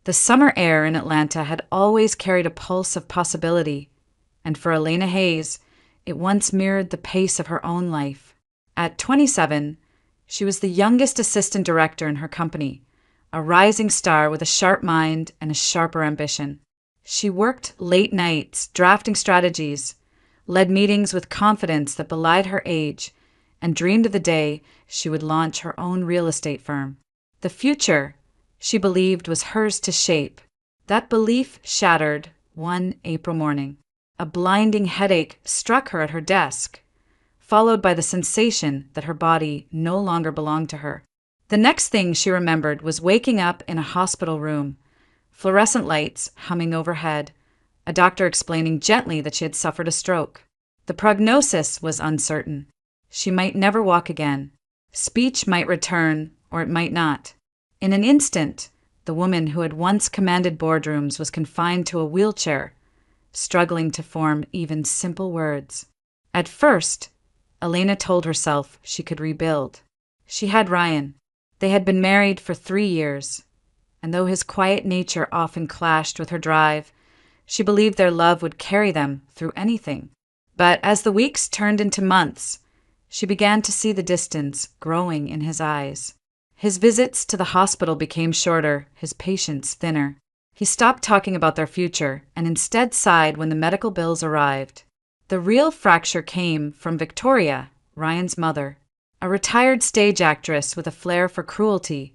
The summer air in Atlanta had always carried a pulse of possibility, and for Elena Hayes, it once mirrored the pace of her own life. At 27, she was the youngest assistant director in her company, a rising star with a sharp mind and a sharper ambition. She worked late nights, drafting strategies, led meetings with confidence that belied her age, and dreamed of the day she would launch her own real estate firm. The future, she believed, was hers to shape. That belief shattered one April morning. A blinding headache struck her at her desk, followed by the sensation that her body no longer belonged to her. The next thing she remembered was waking up in a hospital room, fluorescent lights humming overhead, a doctor explaining gently that she had suffered a stroke. The prognosis was uncertain. She might never walk again. Speech might return, or it might not. In an instant, the woman who had once commanded boardrooms was confined to a wheelchair, struggling to form even simple words. At first, Elena told herself she could rebuild. She had Ryan. They had been married for 3 years, and though his quiet nature often clashed with her drive, she believed their love would carry them through anything. But as the weeks turned into months, she began to see the distance growing in his eyes. His visits to the hospital became shorter, his patience thinner. He stopped talking about their future and instead sighed when the medical bills arrived. The real fracture came from Victoria, Ryan's mother. A retired stage actress with a flair for cruelty,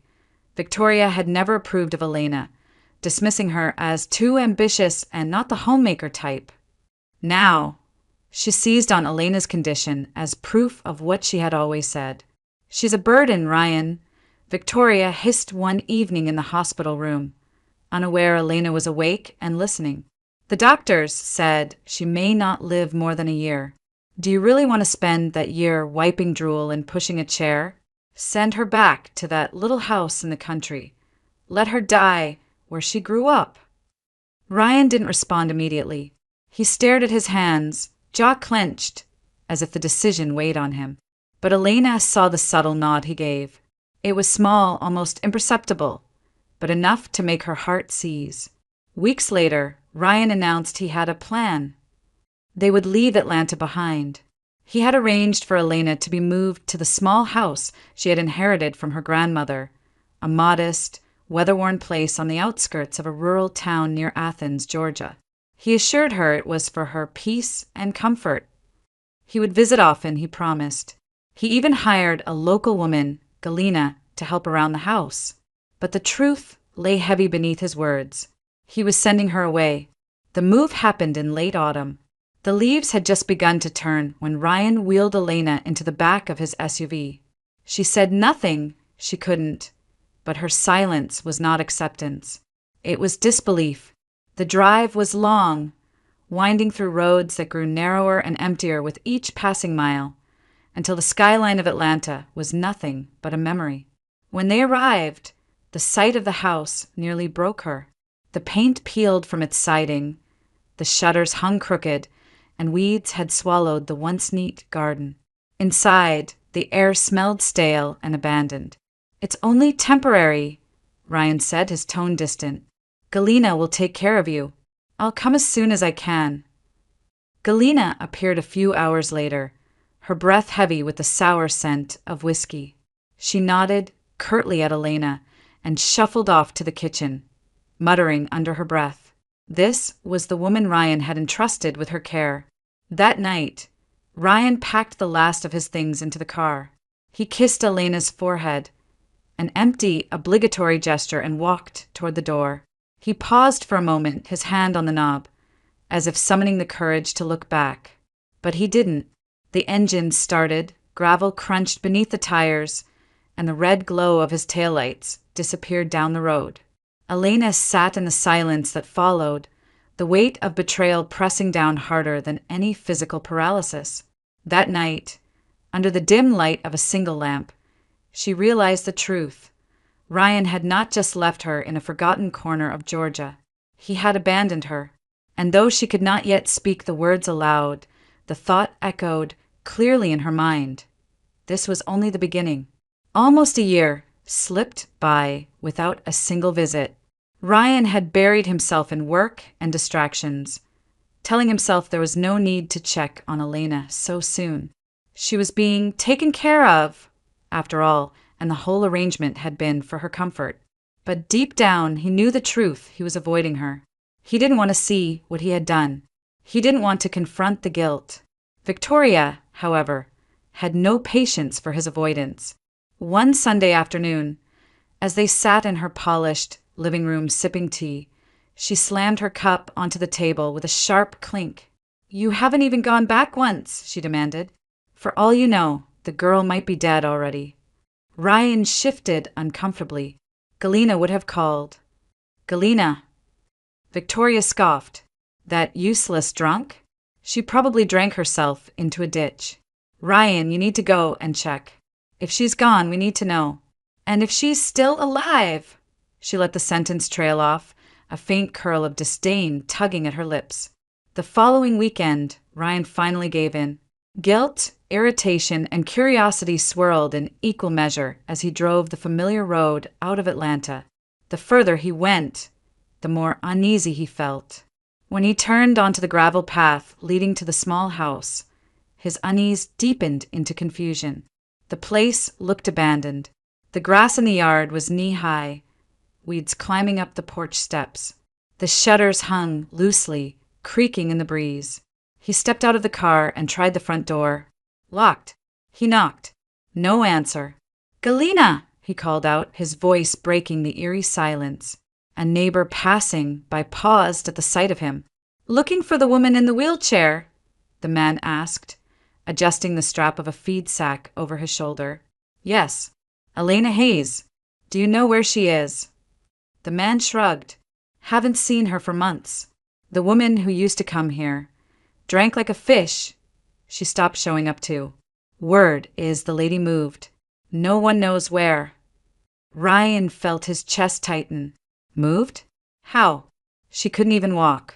Victoria had never approved of Elena, dismissing her as too ambitious and not the homemaker type. Now, she seized on Elena's condition as proof of what she had always said. "She's a burden, Ryan," Victoria hissed one evening in the hospital room, unaware Elena was awake and listening. "The doctors said she may not live more than a year. Do you really want to spend that year wiping drool and pushing a chair? Send her back to that little house in the country. Let her die where she grew up." Ryan didn't respond immediately. He stared at his hands, jaw clenched, as if the decision weighed on him. But Elena saw the subtle nod he gave. It was small, almost imperceptible, but enough to make her heart seize. Weeks later, Ryan announced he had a plan. They would leave Atlanta behind. He had arranged for Elena to be moved to the small house she had inherited from her grandmother, a modest, weather-worn place on the outskirts of a rural town near Athens, Georgia. He assured her it was for her peace and comfort. He would visit often, he promised. He even hired a local woman, Galina, to help around the house. But the truth lay heavy beneath his words. He was sending her away. The move happened in late autumn. The leaves had just begun to turn when Ryan wheeled Elena into the back of his SUV. She said nothing, she couldn't, but her silence was not acceptance. It was disbelief. The drive was long, winding through roads that grew narrower and emptier with each passing mile, until the skyline of Atlanta was nothing but a memory. When they arrived, the sight of the house nearly broke her. The paint peeled from its siding, the shutters hung crooked, and weeds had swallowed the once neat garden. Inside, the air smelled stale and abandoned. "It's only temporary," Ryan said, his tone distant. "Galina will take care of you. I'll come as soon as I can." Galina appeared a few hours later, her breath heavy with the sour scent of whiskey. She nodded curtly at Elena and shuffled off to the kitchen, muttering under her breath. This was the woman Ryan had entrusted with her care. That night, Ryan packed the last of his things into the car. He kissed Elena's forehead, an empty, obligatory gesture, and walked toward the door. He paused for a moment, his hand on the knob, as if summoning the courage to look back. But he didn't. The engine started, gravel crunched beneath the tires, and the red glow of his taillights disappeared down the road. Elena sat in the silence that followed, the weight of betrayal pressing down harder than any physical paralysis. That night, under the dim light of a single lamp, she realized the truth. Ryan had not just left her in a forgotten corner of Georgia. He had abandoned her. And though she could not yet speak the words aloud, the thought echoed clearly in her mind. This was only the beginning. Almost a year slipped by without a single visit. Ryan had buried himself in work and distractions, telling himself there was no need to check on Elena so soon. She was being taken care of, after all, and the whole arrangement had been for her comfort. But deep down, he knew the truth. He was avoiding her. He didn't want to see what he had done. He didn't want to confront the guilt. Victoria, however, had no patience for his avoidance. One Sunday afternoon, as they sat in her polished living room sipping tea, she slammed her cup onto the table with a sharp clink. "You haven't even gone back once," she demanded. "For all you know, the girl might be dead already." Ryan shifted uncomfortably. Galina would have called. "Galina." Victoria scoffed. "That useless drunk? She probably drank herself into a ditch. Ryan, you need to go and check. If she's gone, we need to know. And if she's still alive." She let the sentence trail off, a faint curl of disdain tugging at her lips. The following weekend, Ryan finally gave in. Guilt, irritation, and curiosity swirled in equal measure as he drove the familiar road out of Atlanta. The further he went, the more uneasy he felt. When he turned onto the gravel path leading to the small house, his unease deepened into confusion. The place looked abandoned. The grass in the yard was knee-high, weeds climbing up the porch steps. The shutters hung loosely, creaking in the breeze. He stepped out of the car and tried the front door. Locked. He knocked. No answer. "Galina!" he called out, his voice breaking the eerie silence. A neighbor passing by paused at the sight of him. "Looking for the woman in the wheelchair?" the man asked, adjusting the strap of a feed sack over his shoulder. "Yes. Elena Hayes. Do you know where she is?" The man shrugged. "Haven't seen her for months. The woman who used to come here. Drank like a fish. She stopped showing up too. Word is the lady moved. No one knows where." Ryan felt his chest tighten. Moved? How? She couldn't even walk.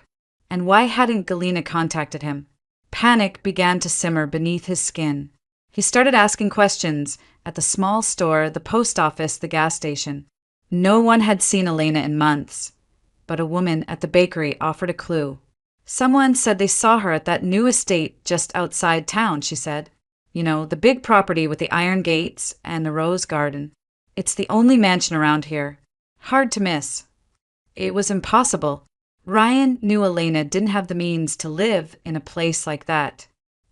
And why hadn't Galina contacted him? Panic began to simmer beneath his skin. He started asking questions at the small store, the post office, the gas station. No one had seen Elena in months, but a woman at the bakery offered a clue. "Someone said they saw her at that new estate just outside town," she said. "You know, the big property with the iron gates and the rose garden. It's the only mansion around here. Hard to miss." It was impossible. Ryan knew Elena didn't have the means to live in a place like that.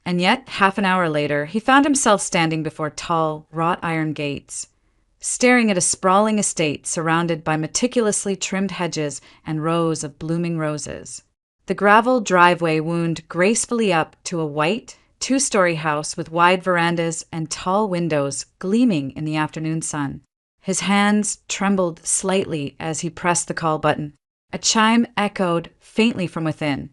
And yet, half an hour later, he found himself standing before tall, wrought iron gates, staring at a sprawling estate surrounded by meticulously trimmed hedges and rows of blooming roses. The gravel driveway wound gracefully up to a white, two-story house with wide verandas and tall windows gleaming in the afternoon sun. His hands trembled slightly as he pressed the call button. A chime echoed faintly from within,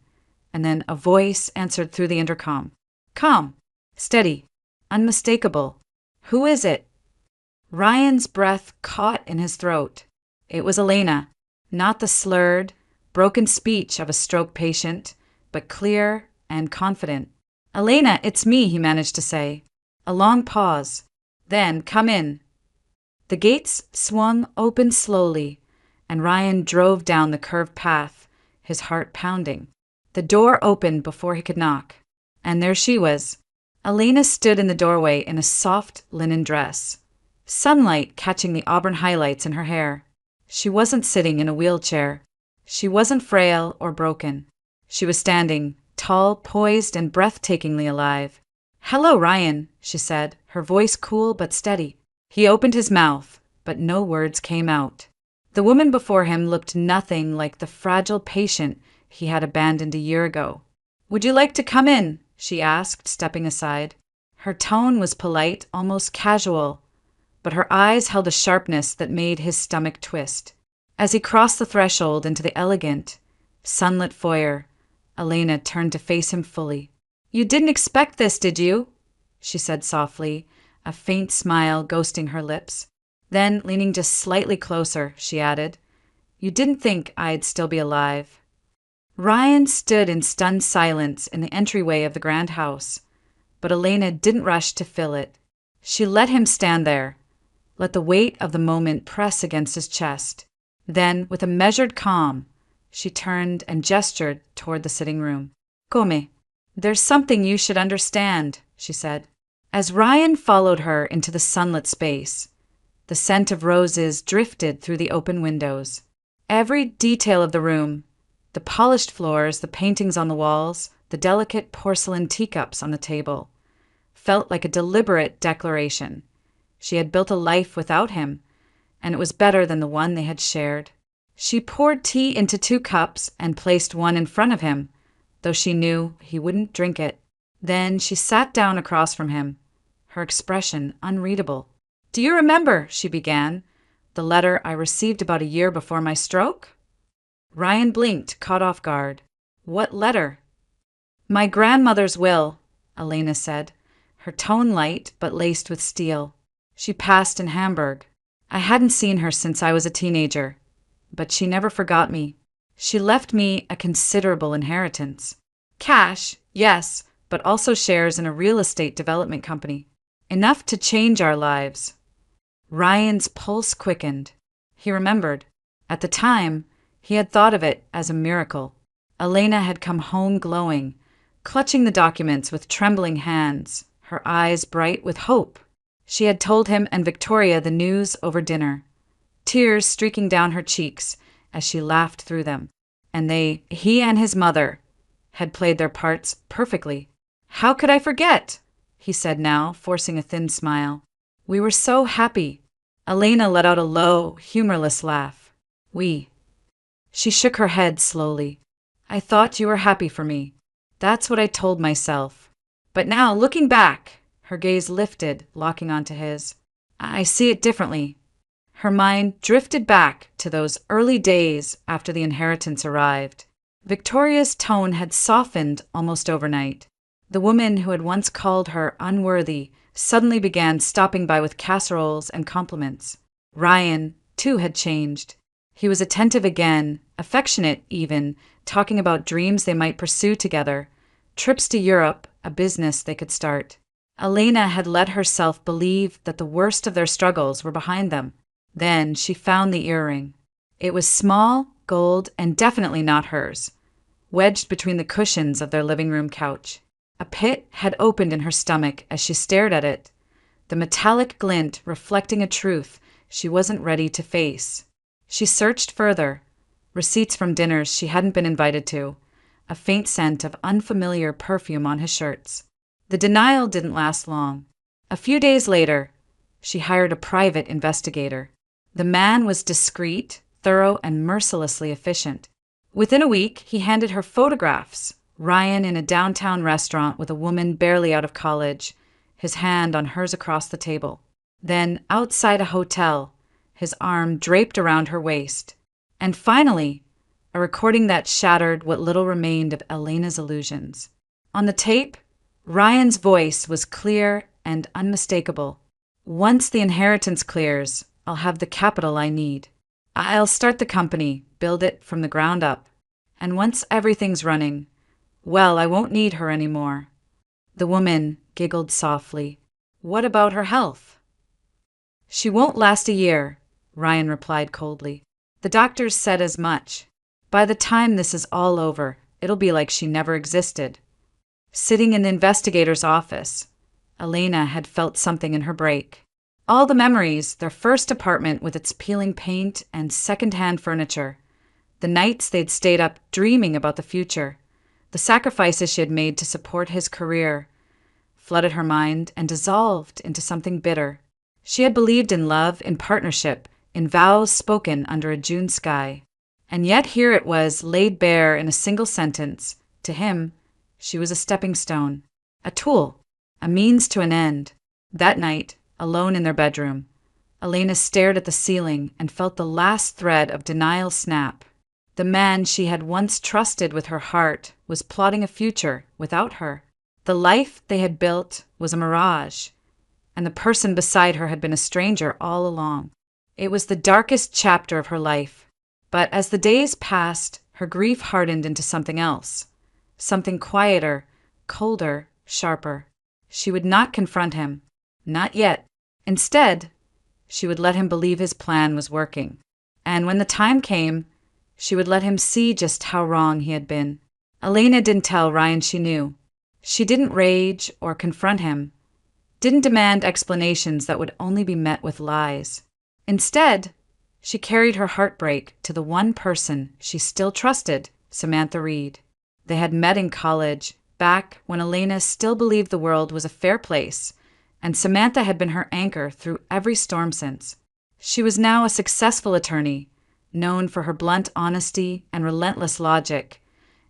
and then a voice answered through the intercom. Calm, steady, unmistakable. "Who is it?" Ryan's breath caught in his throat. It was Elena, not the slurred, broken speech of a stroke patient, but clear and confident. "Elena, it's me," he managed to say. A long pause. Then, "Come in." The gates swung open slowly, and Ryan drove down the curved path, his heart pounding. The door opened before he could knock, and there she was. Elena stood in the doorway in a soft linen dress, sunlight catching the auburn highlights in her hair. She wasn't sitting in a wheelchair. She wasn't frail or broken. She was standing, tall, poised, and breathtakingly alive. "Hello, Ryan," she said, her voice cool but steady. He opened his mouth, but no words came out. The woman before him looked nothing like the fragile patient he had abandoned a year ago. "Would you like to come in?" she asked, stepping aside. Her tone was polite, almost casual, but her eyes held a sharpness that made his stomach twist. As he crossed the threshold into the elegant, sunlit foyer, Elena turned to face him fully. "You didn't expect this, did you?" she said softly, a faint smile ghosting her lips. Then, leaning just slightly closer, she added, "You didn't think I'd still be alive." Ryan stood in stunned silence in the entryway of the grand house, but Elena didn't rush to fill it. She let him stand there, let the weight of the moment press against his chest. Then, with a measured calm, she turned and gestured toward the sitting room. Come. There's something you should understand, she said. As Ryan followed her into the sunlit space, the scent of roses drifted through the open windows. Every detail of the room, the polished floors, the paintings on the walls, the delicate porcelain teacups on the table, felt like a deliberate declaration. She had built a life without him, and it was better than the one they had shared. She poured tea into 2 cups and placed one in front of him, though she knew he wouldn't drink it. Then she sat down across from him, her expression unreadable. Do you remember, she began, the letter I received about a year before my stroke? Ryan blinked, caught off guard. What letter? My grandmother's will, Elena said, her tone light but laced with steel. She passed in Hamburg. I hadn't seen her since I was a teenager, but she never forgot me. She left me a considerable inheritance. Cash, yes, but also shares in a real estate development company. Enough to change our lives. Ryan's pulse quickened. He remembered. At the time, he had thought of it as a miracle. Elena had come home glowing, clutching the documents with trembling hands, her eyes bright with hope. She had told him and Victoria the news over dinner, tears streaking down her cheeks as she laughed through them. And he and his mother, had played their parts perfectly. How could I forget? He said now, forcing a thin smile. We were so happy. Elena let out a low, humorless laugh. We. She shook her head slowly. I thought you were happy for me. That's what I told myself. But now, looking back, her gaze lifted, locking onto his. I see it differently. Her mind drifted back to those early days after the inheritance arrived. Victoria's tone had softened almost overnight. The woman who had once called her unworthy suddenly began stopping by with casseroles and compliments. Ryan, too, had changed. He was attentive again, affectionate even, talking about dreams they might pursue together, trips to Europe, a business they could start. Elena had let herself believe that the worst of their struggles were behind them. Then she found the earring. It was small, gold, and definitely not hers, wedged between the cushions of their living room couch. A pit had opened in her stomach as she stared at it, the metallic glint reflecting a truth she wasn't ready to face. She searched further, receipts from dinners she hadn't been invited to, a faint scent of unfamiliar perfume on his shirts. The denial didn't last long. A few days later, she hired a private investigator. The man was discreet, thorough, and mercilessly efficient. Within a week, he handed her photographs. Ryan in a downtown restaurant with a woman barely out of college, his hand on hers across the table. Then, outside a hotel, his arm draped around her waist. And finally, a recording that shattered what little remained of Elena's illusions. On the tape, Ryan's voice was clear and unmistakable. Once the inheritance clears, I'll have the capital I need. I'll start the company, build it from the ground up. And once everything's running, well, I won't need her anymore. The woman giggled softly. What about her health? She won't last a year, Ryan replied coldly. The doctors said as much. By the time this is all over, it'll be like she never existed. Sitting in the investigator's office, Elena had felt something in her break. All the memories, their first apartment with its peeling paint and second-hand furniture, the nights they'd stayed up dreaming about the future, the sacrifices she had made to support his career, flooded her mind and dissolved into something bitter. She had believed in love, in partnership, in vows spoken under a June sky. And yet here it was, laid bare in a single sentence. To him, she was a stepping stone, a tool, a means to an end. That night, alone in their bedroom, Elena stared at the ceiling and felt the last thread of denial snap. The man she had once trusted with her heart was plotting a future without her. The life they had built was a mirage, and the person beside her had been a stranger all along. It was the darkest chapter of her life. But as the days passed, her grief hardened into something else, something quieter, colder, sharper. She would not confront him, not yet. Instead, she would let him believe his plan was working. And when the time came, she would let him see just how wrong he had been. Elena didn't tell Ryan she knew. She didn't rage or confront him, didn't demand explanations that would only be met with lies. Instead, she carried her heartbreak to the one person she still trusted, Samantha Reed. They had met in college, back when Elena still believed the world was a fair place, and Samantha had been her anchor through every storm since. She was now a successful attorney, known for her blunt honesty and relentless logic,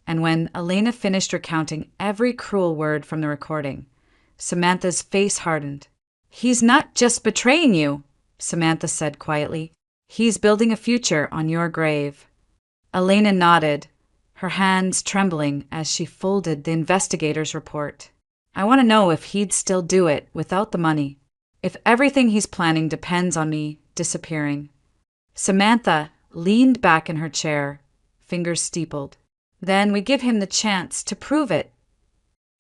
and when Elena finished recounting every cruel word from the recording, Samantha's face hardened. "He's not just betraying you," Samantha said quietly. "He's building a future on your grave." Elena nodded, her hands trembling as she folded the investigator's report. "I want to know if he'd still do it without the money. If everything he's planning depends on me disappearing." Samantha leaned back in her chair, fingers steepled. "Then we give him the chance to prove it."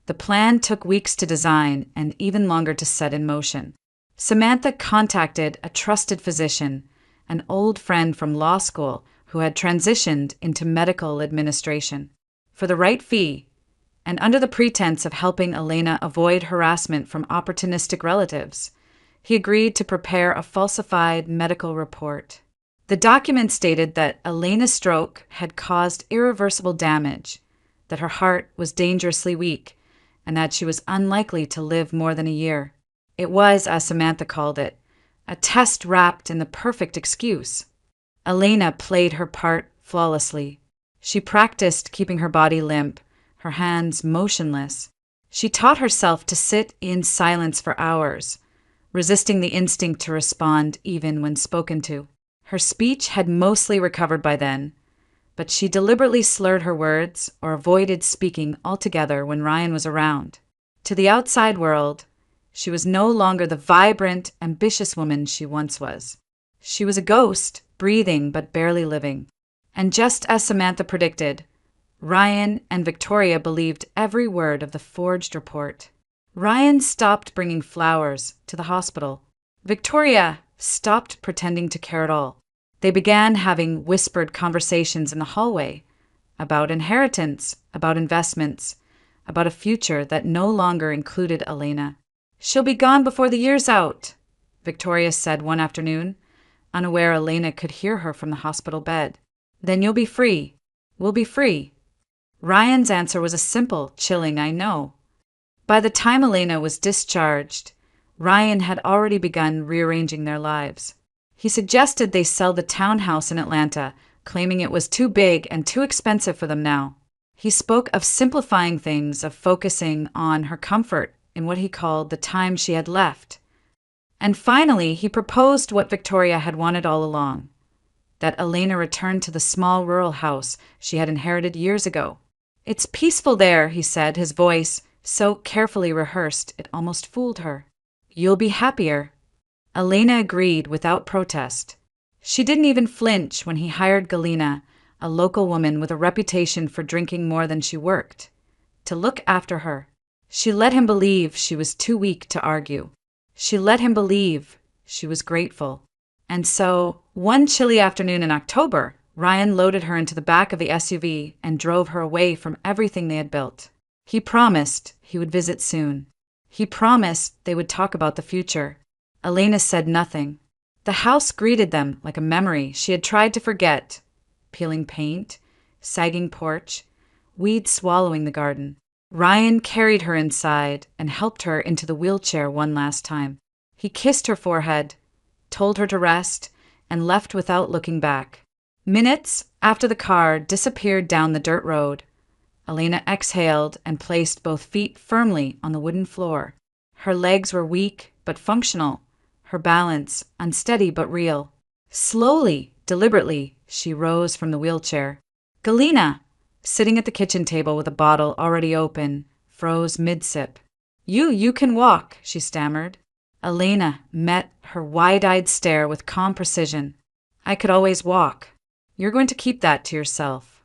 The plan took weeks to design and even longer to set in motion. Samantha contacted a trusted physician, an old friend from law school who had transitioned into medical administration. For the right fee, and under the pretense of helping Elena avoid harassment from opportunistic relatives, he agreed to prepare a falsified medical report. The document stated that Elena's stroke had caused irreversible damage, that her heart was dangerously weak, and that she was unlikely to live more than a year. It was, as Samantha called it, a test wrapped in the perfect excuse. Elena played her part flawlessly. She practiced keeping her body limp, her hands motionless. She taught herself to sit in silence for hours, resisting the instinct to respond even when spoken to. Her speech had mostly recovered by then, but she deliberately slurred her words or avoided speaking altogether when Ryan was around. To the outside world, she was no longer the vibrant, ambitious woman she once was. She was a ghost, breathing but barely living. And just as Samantha predicted, Ryan and Victoria believed every word of the forged report. Ryan stopped bringing flowers to the hospital. Victoria stopped pretending to care at all. They began having whispered conversations in the hallway about inheritance, about investments, about a future that no longer included Elena. "She'll be gone before the year's out," Victoria said one afternoon, unaware Elena could hear her from the hospital bed. "Then you'll be free. We'll be free." Ryan's answer was a simple, chilling "I know." By the time Elena was discharged, Ryan had already begun rearranging their lives. He suggested they sell the townhouse in Atlanta, claiming it was too big and too expensive for them now. He spoke of simplifying things, of focusing on her comfort in what he called the time she had left. And finally, he proposed what Victoria had wanted all along, that Elena return to the small rural house she had inherited years ago. "It's peaceful there," he said, his voice so carefully rehearsed it almost fooled her. "You'll be happier." Elena agreed without protest. She didn't even flinch when he hired Galina, a local woman with a reputation for drinking more than she worked, to look after her. She let him believe she was too weak to argue. She let him believe she was grateful. And so, one chilly afternoon in October, Ryan loaded her into the back of the SUV and drove her away from everything they had built. He promised he would visit soon. He promised they would talk about the future. Elena said nothing. The house greeted them like a memory she had tried to forget. Peeling paint, sagging porch, weeds swallowing the garden. Ryan carried her inside and helped her into the wheelchair one last time. He kissed her forehead, told her to rest, and left without looking back. Minutes after the car disappeared down the dirt road, Elena exhaled and placed both feet firmly on the wooden floor. Her legs were weak but functional, her balance unsteady but real. Slowly, deliberately, she rose from the wheelchair. Galina, sitting at the kitchen table with a bottle already open, froze mid-sip. You can walk," she stammered. Elena met her wide-eyed stare with calm precision. "I could always walk. You're going to keep that to yourself."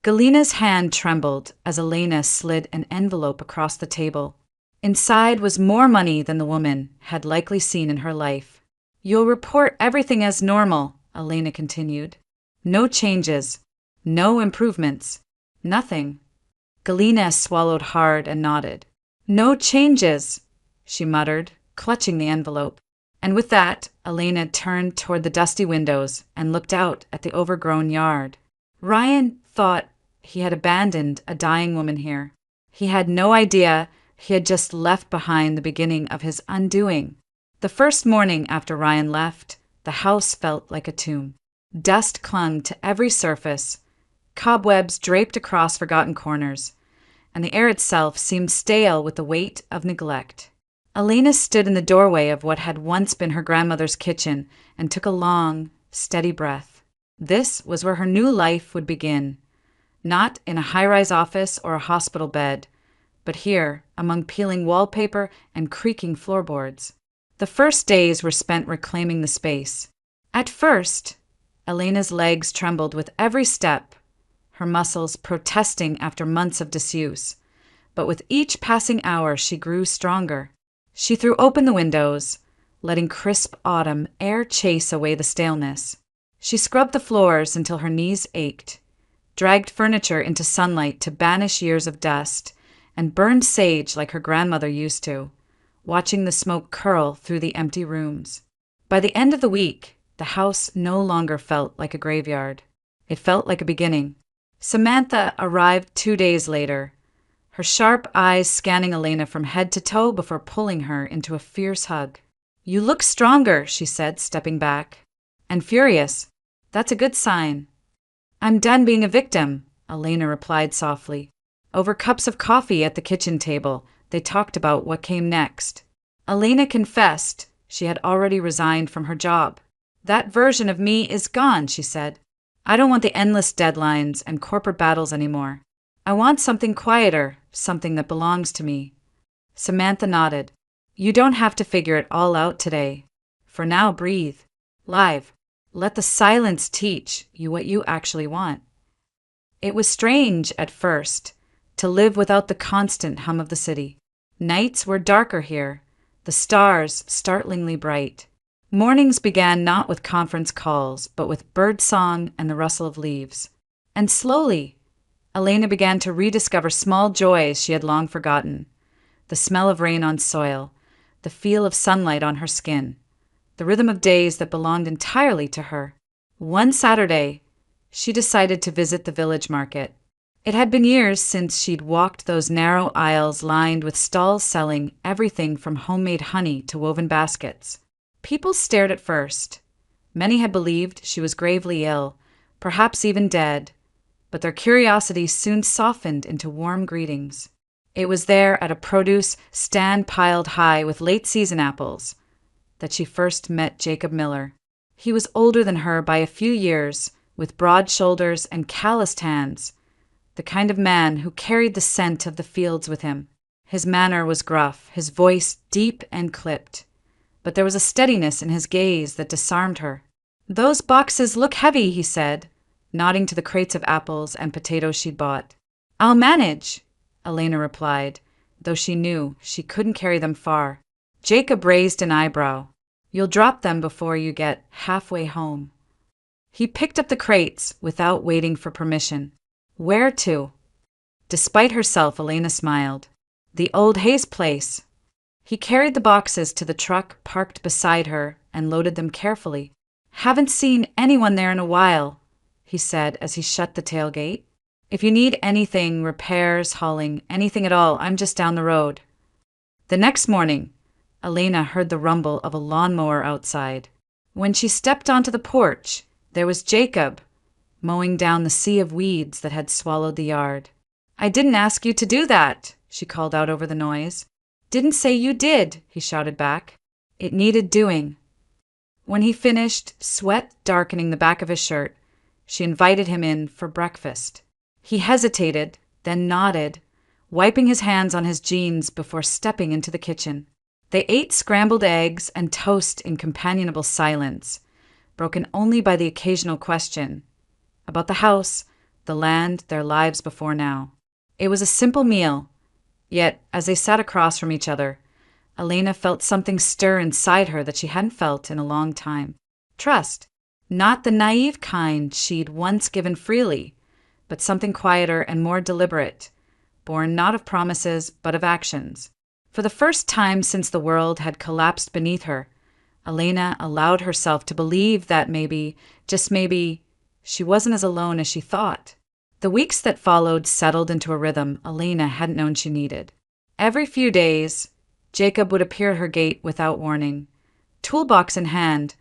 Galina's hand trembled as Elena slid an envelope across the table. Inside was more money than the woman had likely seen in her life. "You'll report everything as normal," Elena continued. No changes. No improvements. Nothing. Galina swallowed hard and nodded. No changes, she muttered, clutching the envelope. And with that, Elena turned toward the dusty windows and looked out at the overgrown yard. Ryan thought he had abandoned a dying woman here. He had no idea he had just left behind the beginning of his undoing. The first morning after Ryan left, the house felt like a tomb. Dust clung to every surface, cobwebs draped across forgotten corners, and the air itself seemed stale with the weight of neglect. Elena stood in the doorway of what had once been her grandmother's kitchen and took a long, steady breath. This was where her new life would begin, not in a high-rise office or a hospital bed, but here, among peeling wallpaper and creaking floorboards. The first days were spent reclaiming the space. At first, Elena's legs trembled with every step, her muscles protesting after months of disuse. But with each passing hour, she grew stronger. She threw open the windows, letting crisp autumn air chase away the staleness. She scrubbed the floors until her knees ached, dragged furniture into sunlight to banish years of dust, and burned sage like her grandmother used to, watching the smoke curl through the empty rooms. By the end of the week, the house no longer felt like a graveyard. It felt like a beginning. Samantha arrived 2 days later, her sharp eyes scanning Elena from head to toe before pulling her into a fierce hug. You look stronger, she said, stepping back. And furious. That's a good sign. I'm done being a victim, Elena replied softly. Over cups of coffee at the kitchen table, they talked about what came next. Elena confessed she had already resigned from her job. That version of me is gone, she said. I don't want the endless deadlines and corporate battles anymore. I want something quieter, something that belongs to me. Samantha nodded. You don't have to figure it all out today. For now, breathe. Live. Let the silence teach you what you actually want. It was strange at first to live without the constant hum of the city. Nights were darker here, the stars startlingly bright. Mornings began not with conference calls, but with birdsong and the rustle of leaves. And slowly, Elena began to rediscover small joys she had long forgotten. The smell of rain on soil, the feel of sunlight on her skin, the rhythm of days that belonged entirely to her. One Saturday, she decided to visit the village market. It had been years since she'd walked those narrow aisles lined with stalls selling everything from homemade honey to woven baskets. People stared at first. Many had believed she was gravely ill, perhaps even dead, but their curiosity soon softened into warm greetings. It was there at a produce stand piled high with late-season apples that she first met Jacob Miller. He was older than her by a few years, with broad shoulders and calloused hands, the kind of man who carried the scent of the fields with him. His manner was gruff, his voice deep and clipped, but there was a steadiness in his gaze that disarmed her. Those boxes look heavy, he said, nodding to the crates of apples and potatoes she'd bought. I'll manage, Elena replied, though she knew she couldn't carry them far. Jacob raised an eyebrow. You'll drop them before you get halfway home. He picked up the crates without waiting for permission. Where to? Despite herself, Elena smiled. The old Hayes place. He carried the boxes to the truck parked beside her and loaded them carefully. Haven't seen anyone there in a while, he said as he shut the tailgate. If you need anything, repairs, hauling, anything at all, I'm just down the road. The next morning, Elena heard the rumble of a lawnmower outside. When she stepped onto the porch, there was Jacob, mowing down the sea of weeds that had swallowed the yard. I didn't ask you to do that, she called out over the noise. Didn't say you did, he shouted back. It needed doing. When he finished, sweat darkening the back of his shirt, she invited him in for breakfast. He hesitated, then nodded, wiping his hands on his jeans before stepping into the kitchen. They ate scrambled eggs and toast in companionable silence, broken only by the occasional question about the house, the land, their lives before now. It was a simple meal, yet as they sat across from each other, Elena felt something stir inside her that she hadn't felt in a long time. Trust. Not the naive kind she'd once given freely, but something quieter and more deliberate, born not of promises but of actions. For the first time since the world had collapsed beneath her, Elena allowed herself to believe that maybe, just maybe, she wasn't as alone as she thought. The weeks that followed settled into a rhythm Elena hadn't known she needed. Every few days, Jacob would appear at her gate without warning, toolbox in hand,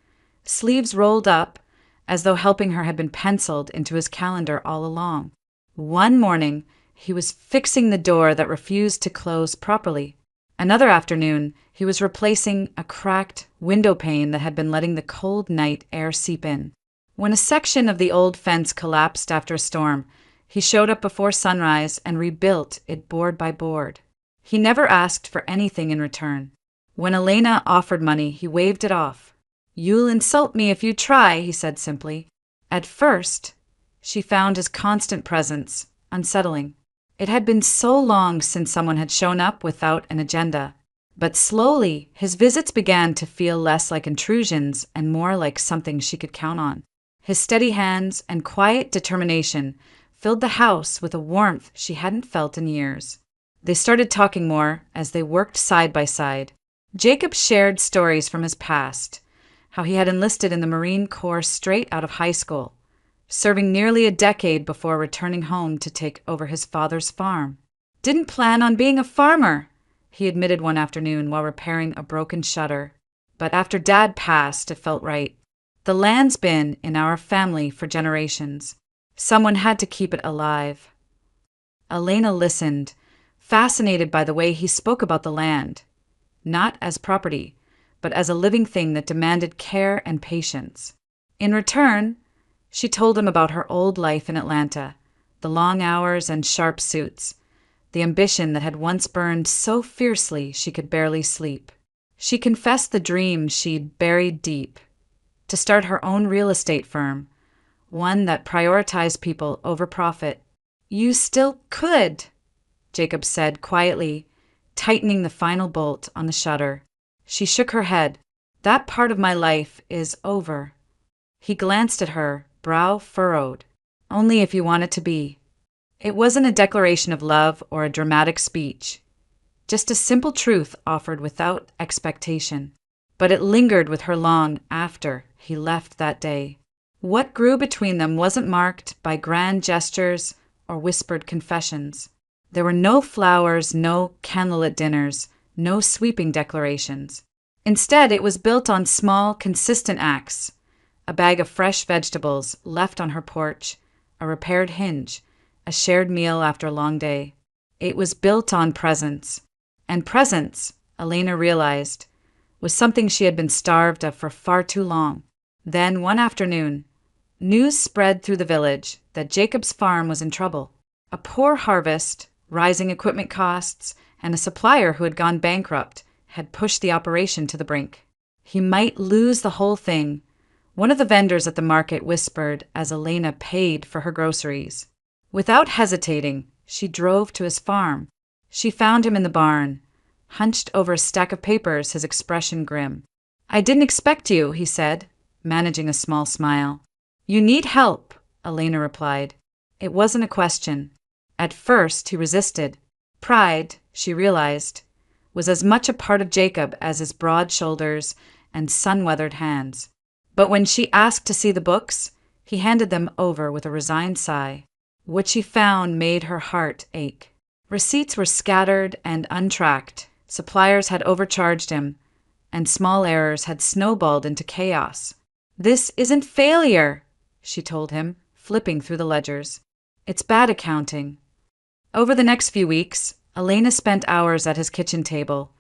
sleeves rolled up, as though helping her had been penciled into his calendar all along. One morning, he was fixing the door that refused to close properly. Another afternoon, he was replacing a cracked window pane that had been letting the cold night air seep in. When a section of the old fence collapsed after a storm, he showed up before sunrise and rebuilt it board by board. He never asked for anything in return. When Elena offered money, he waved it off. "You'll insult me if you try," he said simply. At first, she found his constant presence unsettling. It had been so long since someone had shown up without an agenda. But slowly, his visits began to feel less like intrusions and more like something she could count on. His steady hands and quiet determination filled the house with a warmth she hadn't felt in years. They started talking more as they worked side by side. Jacob shared stories from his past, how he had enlisted in the Marine Corps straight out of high school, serving nearly a decade before returning home to take over his father's farm. "Didn't plan on being a farmer," he admitted one afternoon while repairing a broken shutter. "But after Dad passed, it felt right. The land's been in our family for generations. Someone had to keep it alive." Elena listened, fascinated by the way he spoke about the land, not as property, but as a living thing that demanded care and patience. In return, she told him about her old life in Atlanta, the long hours and sharp suits, the ambition that had once burned so fiercely she could barely sleep. She confessed the dream she'd buried deep, to start her own real estate firm, one that prioritized people over profit. "You still could," Jacob said quietly, tightening the final bolt on the shutter. She shook her head. "That part of my life is over." He glanced at her, brow furrowed. "Only if you want it to be." It wasn't a declaration of love or a dramatic speech, just a simple truth offered without expectation. But it lingered with her long after he left that day. What grew between them wasn't marked by grand gestures or whispered confessions. There were no flowers, no candlelit dinners, no sweeping declarations. Instead, it was built on small, consistent acts: a bag of fresh vegetables left on her porch, a repaired hinge, a shared meal after a long day. It was built on presence. And presence, Elena realized, was something she had been starved of for far too long. Then, one afternoon, news spread through the village that Jacob's farm was in trouble. A poor harvest, rising equipment costs, and a supplier who had gone bankrupt had pushed the operation to the brink. He might lose the whole thing, one of the vendors at the market whispered as Elena paid for her groceries. Without hesitating, she drove to his farm. She found him in the barn, hunched over a stack of papers, his expression grim. "I didn't expect you," he said, managing a small smile. "You need help," Elena replied. It wasn't a question. At first, he resisted. Pride, she realized, was as much a part of Jacob as his broad shoulders and sun-weathered hands. But when she asked to see the books, he handed them over with a resigned sigh. What she found made her heart ache. Receipts were scattered and untracked, suppliers had overcharged him, and small errors had snowballed into chaos. "This isn't failure," she told him, flipping through the ledgers. "It's bad accounting." Over the next few weeks, Elena spent hours at his kitchen table,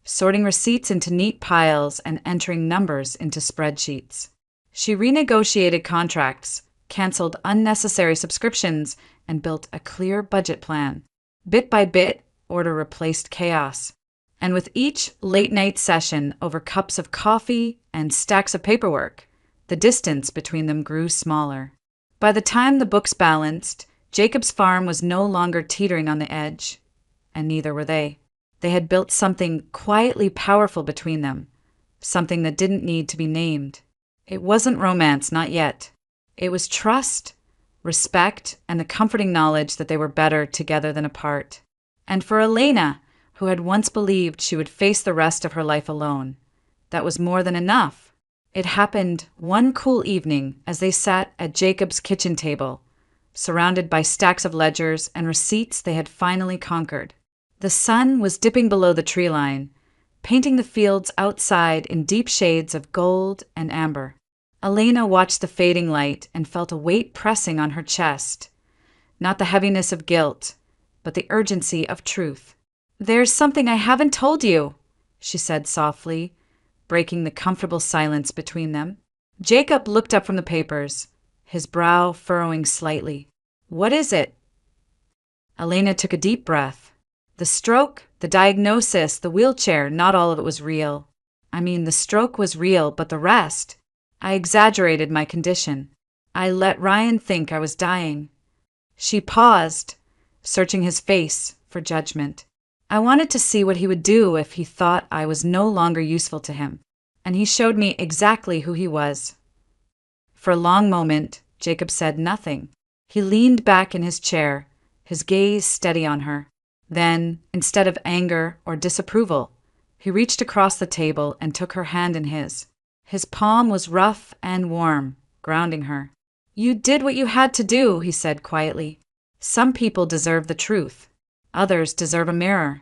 sorting receipts into neat piles and entering numbers into spreadsheets. She renegotiated contracts, canceled unnecessary subscriptions, and built a clear budget plan. Bit by bit, order replaced chaos. And with each late-night session over cups of coffee and stacks of paperwork, the distance between them grew smaller. By the time the books balanced, Jacob's farm was no longer teetering on the edge, and neither were they. They had built something quietly powerful between them, something that didn't need to be named. It wasn't romance, not yet. It was trust, respect, and the comforting knowledge that they were better together than apart. And for Elena, who had once believed she would face the rest of her life alone, that was more than enough. It happened one cool evening as they sat at Jacob's kitchen table, surrounded by stacks of ledgers and receipts they had finally conquered. The sun was dipping below the tree line, painting the fields outside in deep shades of gold and amber. Elena watched the fading light and felt a weight pressing on her chest, not the heaviness of guilt, but the urgency of truth. "There's something I haven't told you," she said softly, breaking the comfortable silence between them. Jacob looked up from the papers, his brow furrowing slightly. "What is it?" Elena took a deep breath. The stroke, the diagnosis, the wheelchair, not all of it was real. I mean, the stroke was real, but the rest? I exaggerated my condition. I let Ryan think I was dying. She paused, searching his face for judgment. I wanted to see what he would do if he thought I was no longer useful to him, and he showed me exactly who he was. For a long moment, Jacob said nothing. He leaned back in his chair, his gaze steady on her. Then, instead of anger or disapproval, he reached across the table and took her hand in his. His palm was rough and warm, grounding her. "You did what you had to do," he said quietly. "Some people deserve the truth. Others deserve a mirror."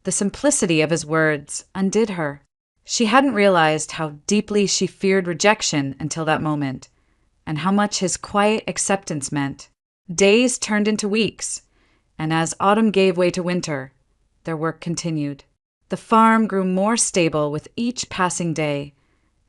The simplicity of his words undid her. She hadn't realized how deeply she feared rejection until that moment, and how much his quiet acceptance meant. Days turned into weeks, and as autumn gave way to winter, their work continued. The farm grew more stable with each passing day,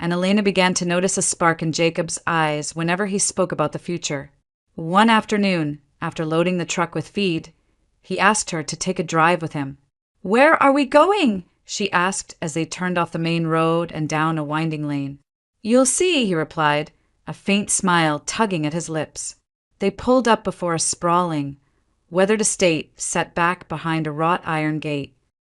and Elena began to notice a spark in Jacob's eyes whenever he spoke about the future. One afternoon, after loading the truck with feed, he asked her to take a drive with him. "Where are we going?" she asked as they turned off the main road and down a winding lane. "You'll see," he replied, a faint smile tugging at his lips. They pulled up before a sprawling, weathered estate set back behind a wrought iron gate.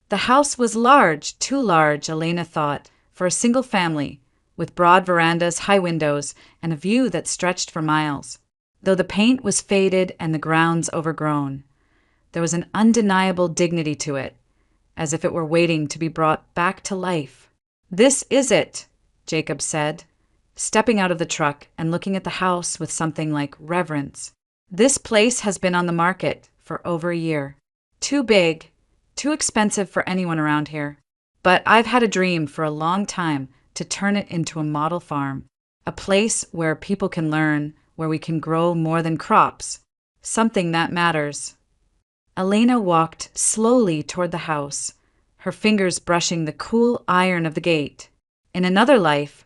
The house was large, too large, Elena thought, for a single family, with broad verandas, high windows, and a view that stretched for miles. Though the paint was faded and the grounds overgrown, there was an undeniable dignity to it, as if it were waiting to be brought back to life. "This is it," Jacob said, stepping out of the truck and looking at the house with something like reverence. "This place has been on the market for over a year. Too big, too expensive for anyone around here. But I've had a dream for a long time to turn it into a model farm, a place where people can learn, where we can grow more than crops, something that matters." Elena walked slowly toward the house, her fingers brushing the cool iron of the gate. In another life,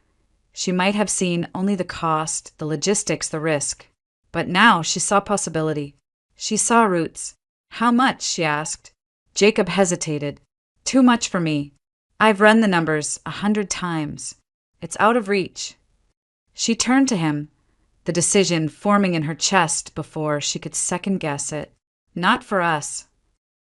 she might have seen only the cost, the logistics, the risk. But now she saw possibility. She saw roots. "How much?" she asked. Jacob hesitated. "Too much for me. I've run the numbers 100 times. It's out of reach." She turned to him, the decision forming in her chest before she could second-guess it. "Not for us."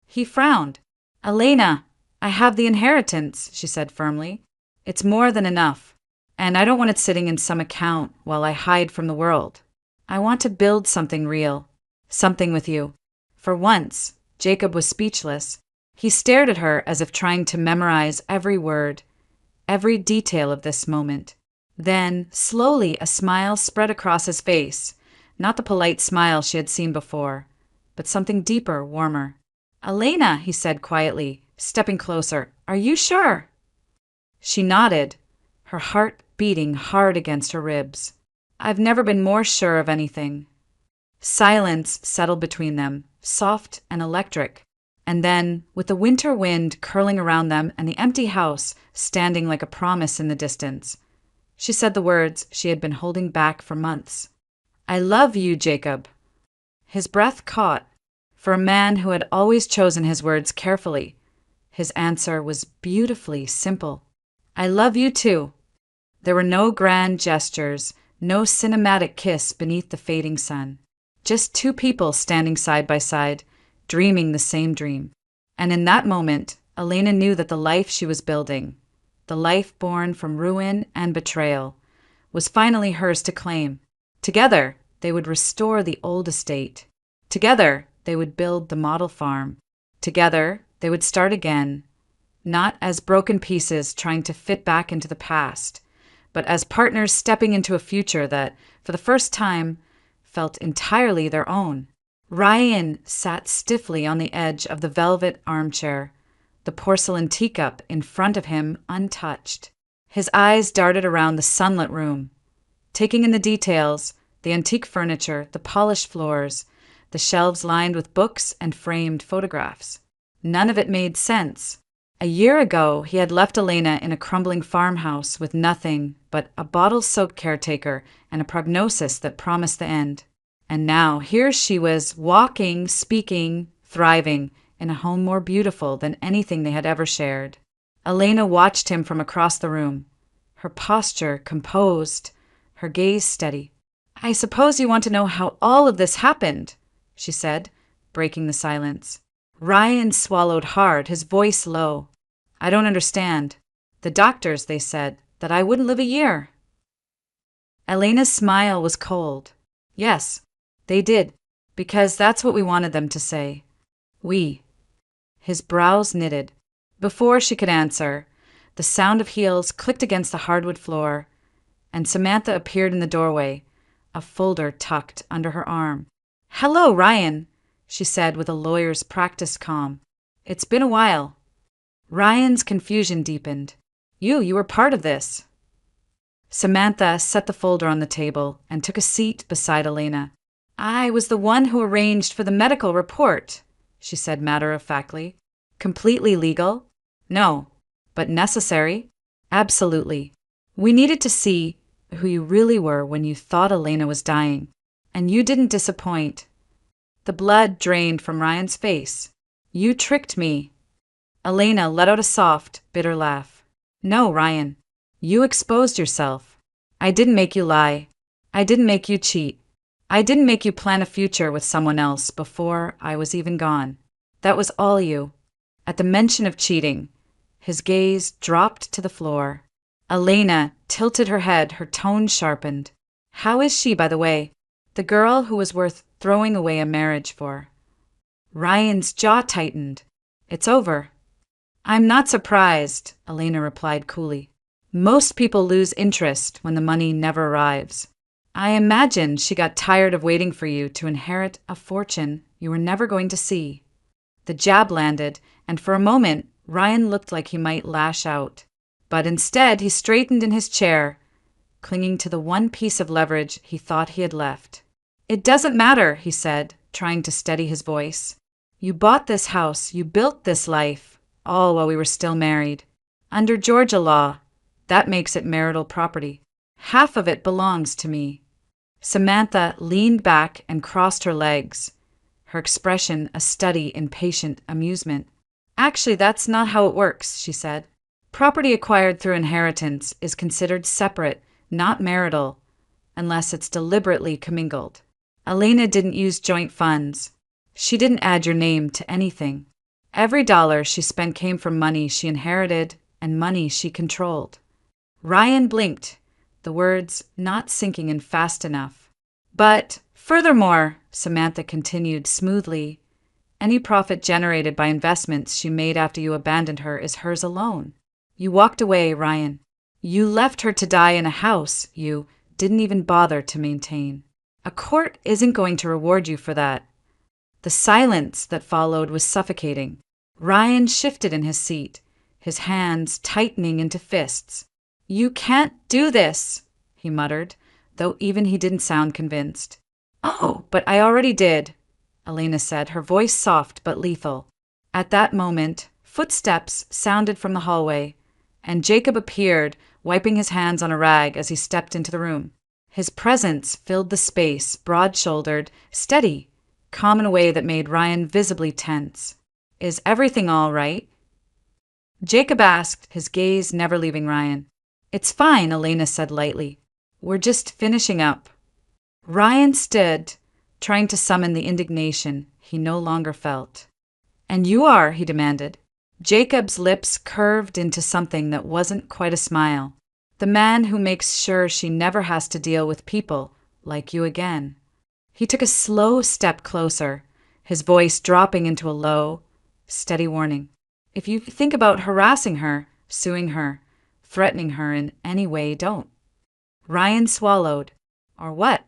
He frowned. "Elena, I have the inheritance," she said firmly. "It's more than enough, and I don't want it sitting in some account while I hide from the world. I want to build something real, something with you." For once, Jacob was speechless. He stared at her as if trying to memorize every word, every detail of this moment. Then, slowly, a smile spread across his face, not the polite smile she had seen before, but something deeper, warmer. "Elena," he said quietly, stepping closer, "are you sure?" She nodded, her heart beating hard against her ribs. "I've never been more sure of anything." Silence settled between them, soft and electric, and then, with the winter wind curling around them and the empty house standing like a promise in the distance, she said the words she had been holding back for months. "I love you, Jacob." His breath caught. For a man who had always chosen his words carefully, his answer was beautifully simple. "I love you too." There were no grand gestures, no cinematic kiss beneath the fading sun. Just two people standing side by side, dreaming the same dream. And in that moment, Elena knew that the life she was building, the life born from ruin and betrayal, was finally hers to claim. Together, they would restore the old estate. Together, they would build the model farm. Together, they would start again, not as broken pieces trying to fit back into the past, but as partners stepping into a future that, for the first time, felt entirely their own. Ryan sat stiffly on the edge of the velvet armchair, the porcelain teacup in front of him untouched. His eyes darted around the sunlit room, taking in the details, the antique furniture, the polished floors, the shelves lined with books and framed photographs. None of it made sense. A year ago, he had left Elena in a crumbling farmhouse with nothing but a bottle-soaked caretaker and a prognosis that promised the end. And now, here she was, walking, speaking, thriving, in a home more beautiful than anything they had ever shared. Elena watched him from across the room, her posture composed, her gaze steady. "I suppose you want to know how all of this happened," she said, breaking the silence. Ryan swallowed hard, his voice low. "I don't understand. The doctors, they said that I wouldn't live a year." Elena's smile was cold. "Yes, they did, because that's what we wanted them to say. We." His brows knitted. Before she could answer, the sound of heels clicked against the hardwood floor, and Samantha appeared in the doorway, a folder tucked under her arm. "Hello, Ryan," she said with a lawyer's practiced calm. "It's been a while." Ryan's confusion deepened. You were part of this." Samantha set the folder on the table and took a seat beside Elena. "I was the one who arranged for the medical report," she said matter-of-factly. "Completely legal? No. But necessary? Absolutely. We needed to see who you really were when you thought Elena was dying. And you didn't disappoint." The blood drained from Ryan's face. "You tricked me." Elena let out a soft, bitter laugh. "No, Ryan. You exposed yourself. I didn't make you lie. I didn't make you cheat. I didn't make you plan a future with someone else before I was even gone. That was all you." At the mention of cheating, his gaze dropped to the floor. Elena tilted her head, her tone sharpened. "How is she, by the way? The girl who was worth throwing away a marriage for?" Ryan's jaw tightened. "It's over." "I'm not surprised," Elena replied coolly. "Most people lose interest when the money never arrives. I imagine she got tired of waiting for you to inherit a fortune you were never going to see." The jab landed, and for a moment, Ryan looked like he might lash out. But instead, he straightened in his chair, clinging to the one piece of leverage he thought he had left. "It doesn't matter," he said, trying to steady his voice. "You bought this house, you built this life, all while we were still married. Under Georgia law, that makes it marital property. Half of it belongs to me." Samantha leaned back and crossed her legs, her expression a study in patient amusement. "Actually, that's not how it works," she said. "Property acquired through inheritance is considered separate, not marital, unless it's deliberately commingled. Elena didn't use joint funds. She didn't add your name to anything. Every dollar she spent came from money she inherited and money she controlled." Ryan blinked, the words not sinking in fast enough. "But, furthermore," Samantha continued smoothly, "any profit generated by investments she made after you abandoned her is hers alone. You walked away, Ryan. You left her to die in a house you didn't even bother to maintain. A court isn't going to reward you for that." The silence that followed was suffocating. Ryan shifted in his seat, his hands tightening into fists. "You can't do this," he muttered, though even he didn't sound convinced. "Oh, but I already did," Elena said, her voice soft but lethal. At that moment, footsteps sounded from the hallway, and Jacob appeared, wiping his hands on a rag as he stepped into the room. His presence filled the space, broad-shouldered, steady, calm in a way that made Ryan visibly tense. "Is everything all right?" Jacob asked, his gaze never leaving Ryan. "It's fine," Elena said lightly. "We're just finishing up." Ryan stood, trying to summon the indignation he no longer felt. "And you are," he demanded. Jacob's lips curved into something that wasn't quite a smile. The man who makes sure she never has to deal with people like you again. He took a slow step closer, his voice dropping into a low, steady warning. If you think about harassing her, suing her, threatening her in any way, don't. Ryan swallowed. Or what?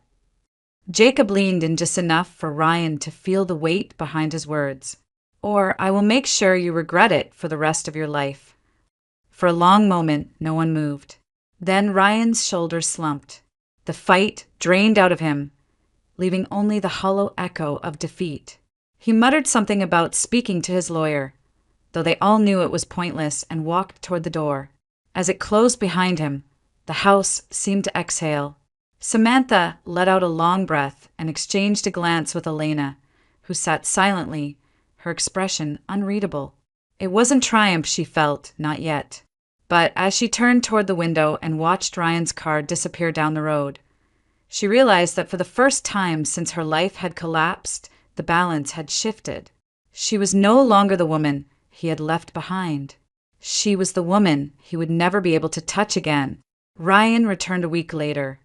Jacob leaned in just enough for Ryan to feel the weight behind his words. Or I will make sure you regret it for the rest of your life. For a long moment, no one moved. Then Ryan's shoulders slumped. The fight drained out of him, leaving only the hollow echo of defeat. He muttered something about speaking to his lawyer, though they all knew it was pointless, and walked toward the door. As it closed behind him, the house seemed to exhale. Samantha let out a long breath and exchanged a glance with Elena, who sat silently, her expression unreadable. It wasn't triumph she felt, not yet. But as she turned toward the window and watched Ryan's car disappear down the road, she realized that for the first time since her life had collapsed, the balance had shifted. She was no longer the woman he had left behind. She was the woman he would never be able to touch again. Ryan returned a week later,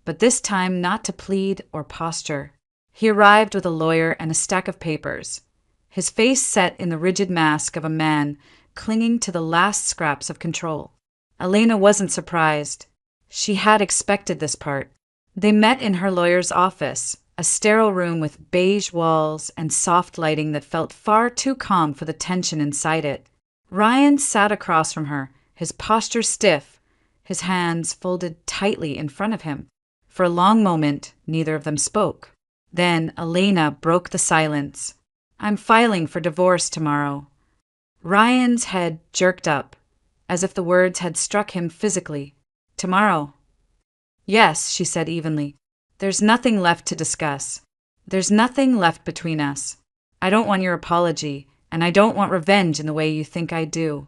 but this time not to plead or posture. He arrived with a lawyer and a stack of papers, his face set in the rigid mask of a man clinging to the last scraps of control. Elena wasn't surprised. She had expected this part. They met in her lawyer's office, a sterile room with beige walls and soft lighting that felt far too calm for the tension inside it. Ryan sat across from her, his posture stiff, his hands folded tightly in front of him. For a long moment, neither of them spoke. Then Elena broke the silence. I'm filing for divorce tomorrow. Ryan's head jerked up, as if the words had struck him physically. Tomorrow. Yes, she said evenly. There's nothing left to discuss. There's nothing left between us. I don't want your apology, and I don't want revenge in the way you think I do.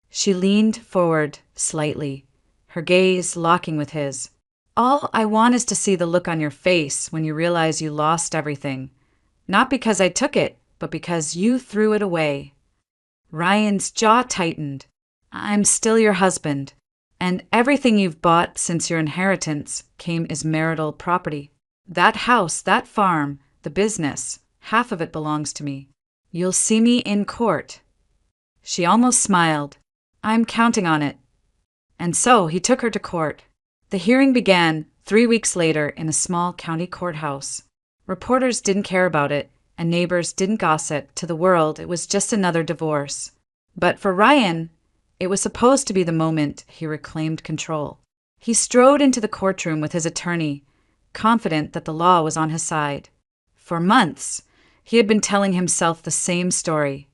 She leaned forward slightly, her gaze locking with his. All I want is to see the look on your face when you realize you lost everything. Not because I took it, but because you threw it away. Ryan's jaw tightened. I'm still your husband, and everything you've bought since your inheritance came as marital property. That house, that farm, the business, half of it belongs to me. You'll see me in court. She almost smiled. I'm counting on it. And so he took her to court. The hearing began 3 weeks later in a small county courthouse. Reporters didn't care about it, and neighbors didn't gossip. To the world, it was just another divorce. But for Ryan, it was supposed to be the moment he reclaimed control. He strode into the courtroom with his attorney, confident that the law was on his side. For months, he had been telling himself the same story,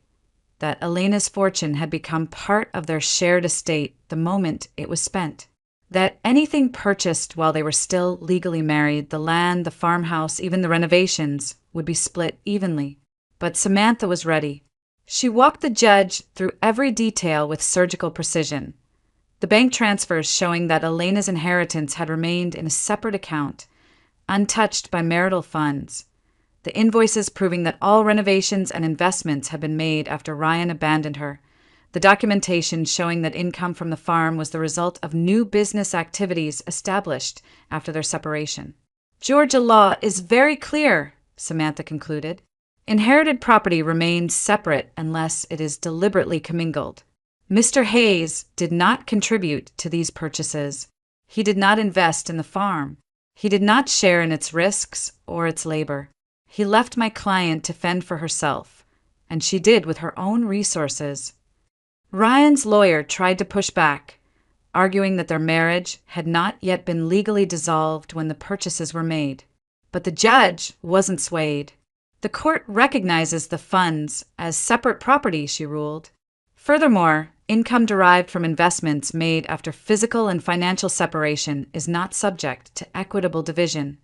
that Elena's fortune had become part of their shared estate the moment it was spent. That anything purchased while they were still legally married, the land, the farmhouse, even the renovations, would be split evenly. But Samantha was ready. She walked the judge through every detail with surgical precision. The bank transfers showing that Elena's inheritance had remained in a separate account, untouched by marital funds. The invoices proving that all renovations and investments had been made after Ryan abandoned her. The documentation showing that income from the farm was the result of new business activities established after their separation. Georgia law is very clear, Samantha concluded. Inherited property remains separate unless it is deliberately commingled. Mr. Hayes did not contribute to these purchases. He did not invest in the farm. He did not share in its risks or its labor. He left my client to fend for herself, and she did with her own resources. Ryan's lawyer tried to push back, arguing that their marriage had not yet been legally dissolved when the purchases were made. But the judge wasn't swayed. The court recognizes the funds as separate property, she ruled. Furthermore, income derived from investments made after physical and financial separation is not subject to equitable division.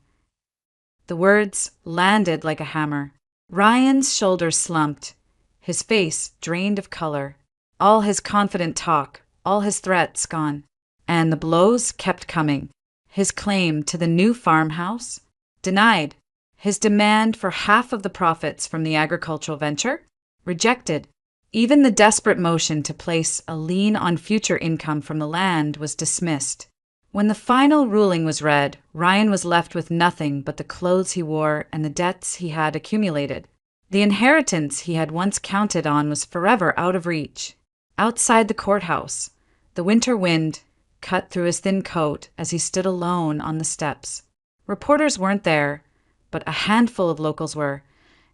The words landed like a hammer. Ryan's shoulders slumped, his face drained of color. All his confident talk, all his threats gone. And the blows kept coming. His claim to the new farmhouse? Denied. His demand for half of the profits from the agricultural venture? Rejected. Even the desperate motion to place a lien on future income from the land was dismissed. When the final ruling was read, Ryan was left with nothing but the clothes he wore and the debts he had accumulated. The inheritance he had once counted on was forever out of reach. Outside the courthouse, the winter wind cut through his thin coat as he stood alone on the steps. Reporters weren't there, but a handful of locals were,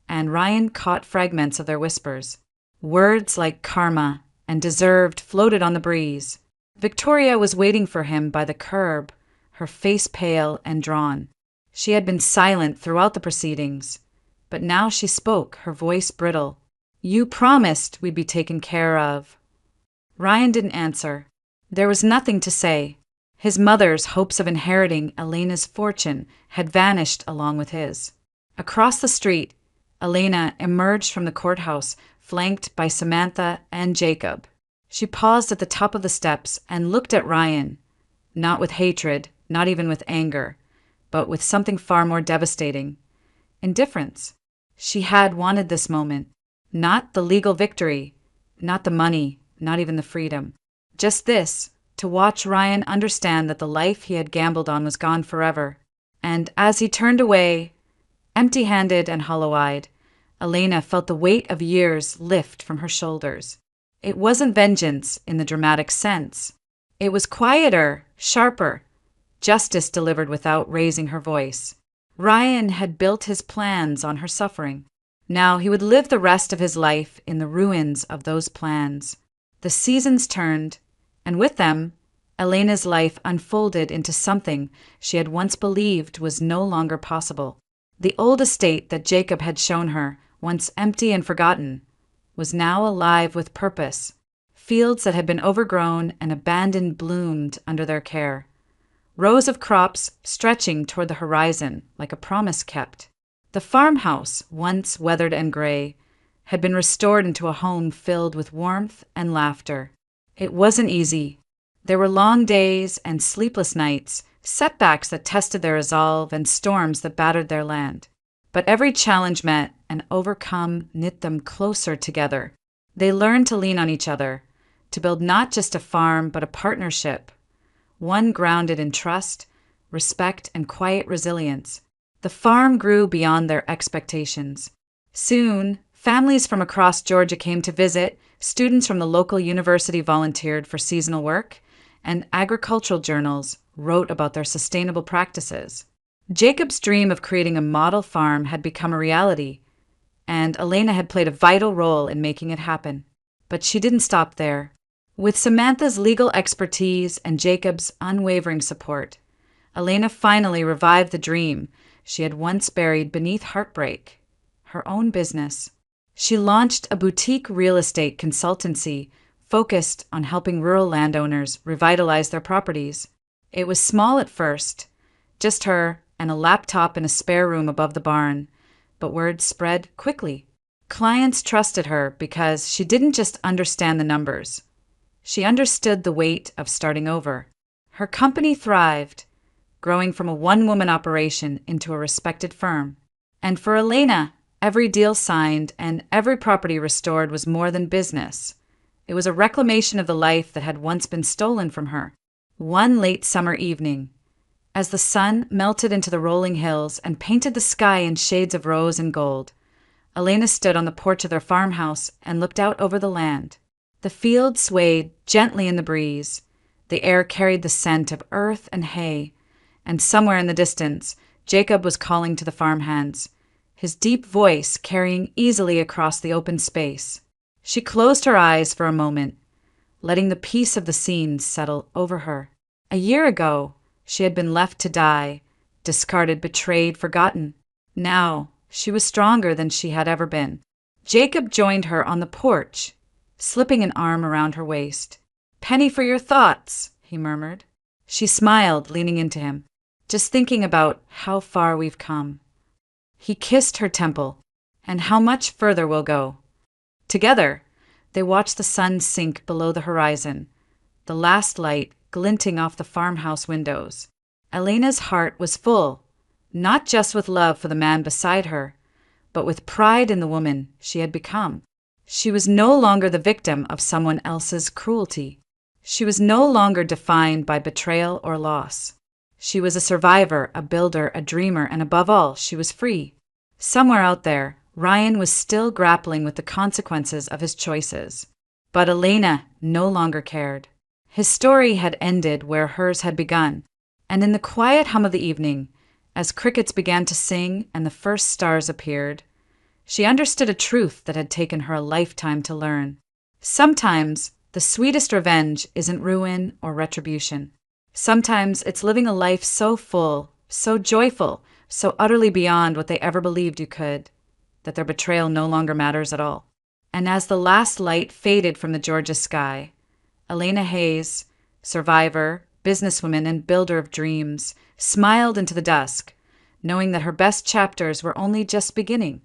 and Ryan caught fragments of their whispers. Words like karma and deserved floated on the breeze. Victoria was waiting for him by the curb, her face pale and drawn. She had been silent throughout the proceedings, but now she spoke, her voice brittle. "You promised we'd be taken care of." Ryan didn't answer. There was nothing to say. His mother's hopes of inheriting Elena's fortune had vanished along with his. Across the street, Elena emerged from the courthouse, flanked by Samantha and Jacob. She paused at the top of the steps and looked at Ryan, not with hatred, not even with anger, but with something far more devastating: indifference. She had wanted this moment. Not the legal victory, not the money, not even the freedom. Just this, to watch Ryan understand that the life he had gambled on was gone forever. And as he turned away, empty-handed and hollow-eyed, Elena felt the weight of years lift from her shoulders. It wasn't vengeance in the dramatic sense. It was quieter, sharper, justice delivered without raising her voice. Ryan had built his plans on her suffering. Now he would live the rest of his life in the ruins of those plans. The seasons turned, and with them, Elena's life unfolded into something she had once believed was no longer possible. The old estate that Jacob had shown her, once empty and forgotten, was now alive with purpose. Fields that had been overgrown and abandoned bloomed under their care. Rows of crops stretching toward the horizon like a promise kept. The farmhouse, once weathered and gray, had been restored into a home filled with warmth and laughter. It wasn't easy. There were long days and sleepless nights, setbacks that tested their resolve and storms that battered their land. But every challenge met and overcome knit them closer together. They learned to lean on each other, to build not just a farm but a partnership, one grounded in trust, respect, and quiet resilience. The farm grew beyond their expectations. Soon, families from across Georgia came to visit, students from the local university volunteered for seasonal work, and agricultural journals wrote about their sustainable practices. Jacob's dream of creating a model farm had become a reality, and Elena had played a vital role in making it happen. But she didn't stop there. With Samantha's legal expertise and Jacob's unwavering support, Elena finally revived the dream she had once buried beneath heartbreak: her own business. She launched a boutique real estate consultancy focused on helping rural landowners revitalize their properties. It was small at first, just her and a laptop in a spare room above the barn, but word spread quickly. Clients trusted her because she didn't just understand the numbers. She understood the weight of starting over. Her company thrived, growing from a one-woman operation into a respected firm. And for Elena, every deal signed and every property restored was more than business. It was a reclamation of the life that had once been stolen from her. One late summer evening, as the sun melted into the rolling hills and painted the sky in shades of rose and gold, Elena stood on the porch of their farmhouse and looked out over the land. The fields swayed gently in the breeze. The air carried the scent of earth and hay, and somewhere in the distance, Jacob was calling to the farmhands, his deep voice carrying easily across the open space. She closed her eyes for a moment, letting the peace of the scene settle over her. A year ago, she had been left to die, discarded, betrayed, forgotten. Now, she was stronger than she had ever been. Jacob joined her on the porch, slipping an arm around her waist. "Penny for your thoughts," he murmured. She smiled, leaning into him. "Just thinking about how far we've come." He kissed her temple, "And how much further we'll go." Together, they watched the sun sink below the horizon, the last light glinting off the farmhouse windows. Elena's heart was full, not just with love for the man beside her, but with pride in the woman she had become. She was no longer the victim of someone else's cruelty. She was no longer defined by betrayal or loss. She was a survivor, a builder, a dreamer, and above all, she was free. Somewhere out there, Ryan was still grappling with the consequences of his choices. But Elena no longer cared. His story had ended where hers had begun, and in the quiet hum of the evening, as crickets began to sing and the first stars appeared, she understood a truth that had taken her a lifetime to learn. Sometimes the sweetest revenge isn't ruin or retribution. Sometimes it's living a life so full, so joyful, so utterly beyond what they ever believed you could, that their betrayal no longer matters at all. And as the last light faded from the Georgia sky, Elena Hayes, survivor, businesswoman, and builder of dreams, smiled into the dusk, knowing that her best chapters were only just beginning.